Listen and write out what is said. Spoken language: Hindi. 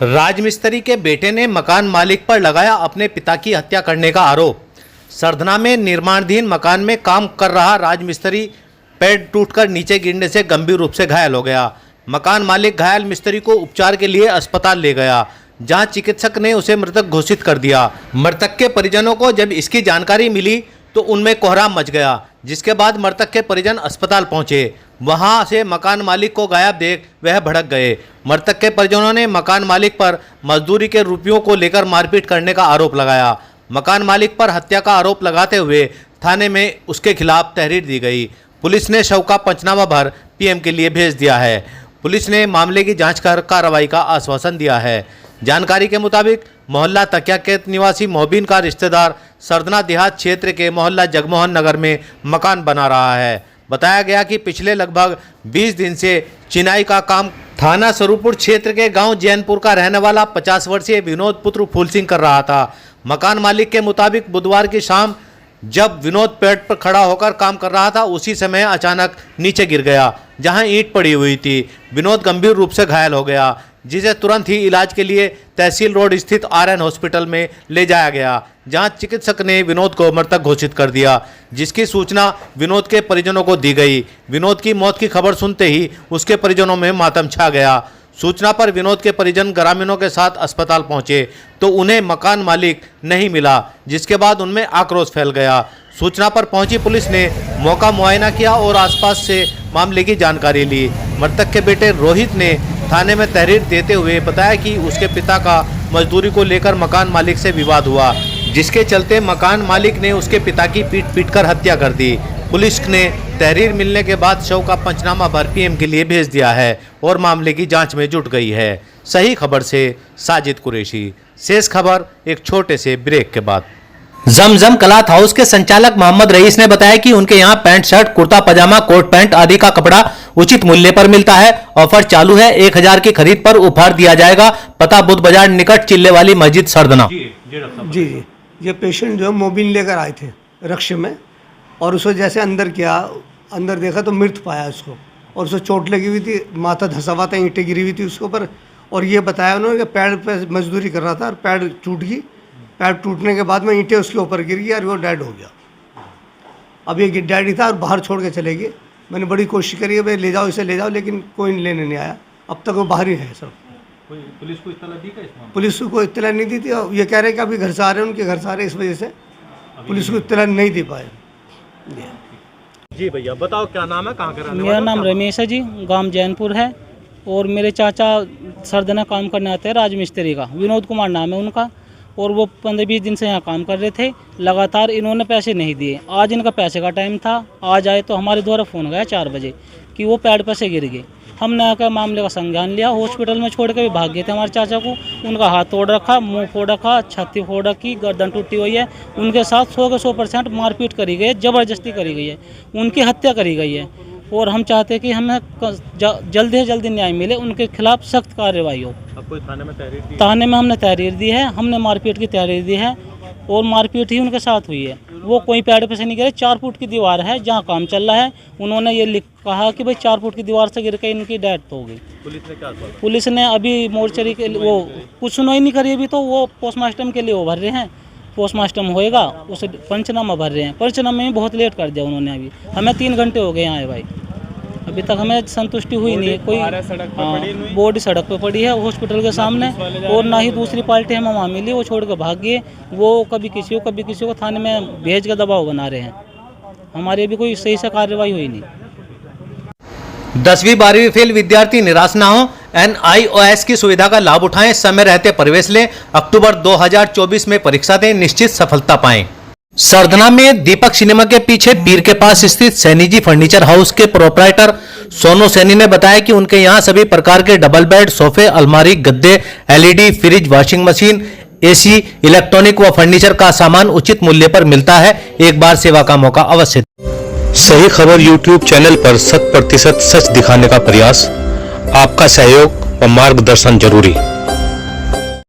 राजमिस्त्री के बेटे ने मकान मालिक पर लगाया अपने पिता की हत्या करने का आरोप। सरधना में निर्माणाधीन मकान में काम कर रहा राजमिस्त्री पैर टूटकर नीचे गिरने से गंभीर रूप से घायल हो गया। मकान मालिक घायल मिस्त्री को उपचार के लिए अस्पताल ले गया, जहां चिकित्सक ने उसे मृतक घोषित कर दिया। मृतक के परिजनों को जब इसकी जानकारी मिली तो उनमें कोहराम मच गया, जिसके बाद मृतक के परिजन अस्पताल पहुंचे। वहां से मकान मालिक को गायब देख वह भड़क गए। मृतक के परिजनों ने मकान मालिक पर मजदूरी के रुपयों को लेकर मारपीट करने का आरोप लगाया। मकान मालिक पर हत्या का आरोप लगाते हुए थाने में उसके खिलाफ तहरीर दी गई। पुलिस ने शव का पंचनामा भर पीएम के लिए भेज दिया है। पुलिस ने मामले की जांच कर कार्रवाई का आश्वासन दिया है। जानकारी के मुताबिक मोहल्ला तकियाकेत निवासी मोहबिन का रिश्तेदार सरधना देहात क्षेत्र के मोहल्ला जगमोहन नगर में मकान बना रहा है। बताया गया कि पिछले लगभग 20 दिन से चिनाई का काम थाना स्वरूपुर क्षेत्र के गांव जैनपुर का रहने वाला 50 वर्षीय विनोद पुत्र फूल सिंह कर रहा था। मकान मालिक के मुताबिक बुधवार की शाम जब विनोद पेड़ पर खड़ा होकर काम कर रहा था, उसी समय अचानक नीचे गिर गया, जहां ईंट पड़ी हुई थी। विनोद गंभीर रूप से घायल हो गया, जिसे तुरंत ही इलाज के लिए तहसील रोड स्थित आरएन हॉस्पिटल में ले जाया गया, जहां चिकित्सक ने विनोद को मृतक घोषित कर दिया, जिसकी सूचना विनोद के परिजनों को दी गई। विनोद की मौत की खबर सुनते ही उसके परिजनों में मातम छा गया। सूचना पर विनोद के परिजन ग्रामीणों के साथ अस्पताल पहुंचे तो उन्हें मकान मालिक नहीं मिला, जिसके बाद उनमें आक्रोश फैल गया। सूचना पर पहुंची पुलिस ने मौका मुआयना किया और आसपास से मामले की जानकारी ली। मृतक के बेटे रोहित ने थाने में तहरीर देते हुए बताया कि उसके पिता का मजदूरी को लेकर मकान मालिक से विवाद हुआ, जिसके चलते मकान मालिक ने उसके पिता की पीट कर हत्या कर दी। पुलिस ने तहरीर मिलने के बाद शव का पंचनामा भर पीएम के लिए भेज दिया है और मामले की जांच में जुट गई है। सही खबर से साजिद कुरैशी। शेष खबर एक छोटे से ब्रेक के बाद। जमजम क्लॉथ हाउस के संचालक मोहम्मद रईस ने बताया कि उनके यहाँ पैंट शर्ट, कुर्ता पजामा, कोट पैंट आदि का कपड़ा उचित मूल्य पर मिलता है। ऑफर चालू है। 1000 की खरीद पर उपहार दिया जाएगा। पता बुद्ध बाजार निकट चिल्ले वाली मस्जिद सरधना। जी, ये पेशेंट जो मोबिन लेकर आए थे रक्शे में, और उसको जैसे अंदर किया, अंदर देखा तो मृत पाया उसको, और उसको चोट लगी हुई थी, माथा धंसा हुआ था, ईंटें गिरी हुई थी उसके ऊपर। और ये बताया उन्होंने कि पैर पे मजदूरी कर रहा था और पैर टूट गई। पैर टूटने के बाद में ईंटें उसके ऊपर गिर गई और वो डेड हो गया। अब ये डैडी था और बाहर छोड़ के चले गए। मैंने बड़ी कोशिश करी है भाई ले जाओ, इसे ले जाओ, लेकिन कोई लेने नहीं आया। अब तक वो बाहर ही है सब। पुलिस को इत्तला दी क्या? पुलिस को इत्तला नहीं दी थी। ये कह रहे हैं कि अभी घर से आ रहे हैं, उनके घर से आ रहे हैं, इस वजह से पुलिस को इत्तला नहीं दे पाए। जी भैया बताओ, क्या नाम है, कहाँ के रहने वाले? मेरा नाम रमेश है जी, गांव जैनपुर है। और मेरे चाचा सरधना काम करने आते हैं, राजमिस्त्री का विनोद कुमार नाम है उनका। और वो 15-20 दिन से यहाँ काम कर रहे थे। लगातार इन्होंने पैसे नहीं दिए। आज इनका पैसे का टाइम था, आज आए तो हमारे द्वारा फ़ोन गया 4 बजे कि वो पैड पर से गिर गए। हमने आकर मामले का संज्ञान लिया। हॉस्पिटल में छोड़ के भी भाग गए थे हमारे चाचा को। उनका हाथ तोड़ रखा, मुंह फोड़ रखा, छाती फोड़ रखी, गर्दन टूटी हुई है। उनके साथ 100% मारपीट करी गई है, ज़बरदस्ती करी गई है, उनकी हत्या करी गई है। और हम चाहते हैं कि हमें जल्दी से जल्दी न्याय मिले, उनके खिलाफ सख्त कार्रवाई हो। अब कोई थाने में तहरीर दी? थाने में हमने तहरीर दी है, हमने मारपीट की तहरीर दी है और मारपीट ही उनके साथ हुई है। वो कोई पैड पे से नहीं गिरे। 4 फुट की दीवार है जहाँ काम चल रहा है। उन्होंने ये कहा कि भाई 4 फुट की दीवार से गिर के इनकी डेथ हो गई। पुलिस ने क्या बोला? पुलिस ने अभी मोर्चरी के वो कुछ सुनवाई नहीं करी अभी, तो वो पोस्टमार्टम के लिए वो भर रहे हैं। पोस्टमार्टम होएगा, उसे पंचनामा भर रहे हैं। पंचनामे में बहुत लेट कर दिया उन्होंने। अभी हमें 3 घंटे हो गए यहाँ आए भाई, अभी तक हमें संतुष्टि हुई नहीं है। कोई बॉडी सड़क पे पड़ी है हॉस्पिटल के सामने, और ना ही दूसरी पार्टी हमें वहाँ मिली, वो छोड़ के भाग गए। वो कभी किसी को थाने में भेज के दबाव बना रहे हैं। हमारी अभी कोई सही से कार्रवाई हुई नहीं। 10वीं 12वीं फेल विद्यार्थी निराश ना हो, NIOS की सुविधा का लाभ उठाएं, समय रहते प्रवेश लें, अक्टूबर 2024 में परीक्षा दें, निश्चित सफलता पाएं। सरधना में दीपक सिनेमा के पीछे पीर के पास स्थित सैनी जी फर्नीचर हाउस के प्रोपराइटर सोनू सैनी ने बताया कि उनके यहाँ सभी प्रकार के डबल बेड, सोफे, अलमारी, गद्दे, LED, fridge, washing machine, AC, electronic व फर्नीचर का सामान उचित मूल्य पर मिलता है। एक बार सेवा का मौका अवश्य। सही खबर YouTube चैनल पर 100% सच दिखाने का प्रयास। आपका सहयोग व मार्गदर्शन जरूरी।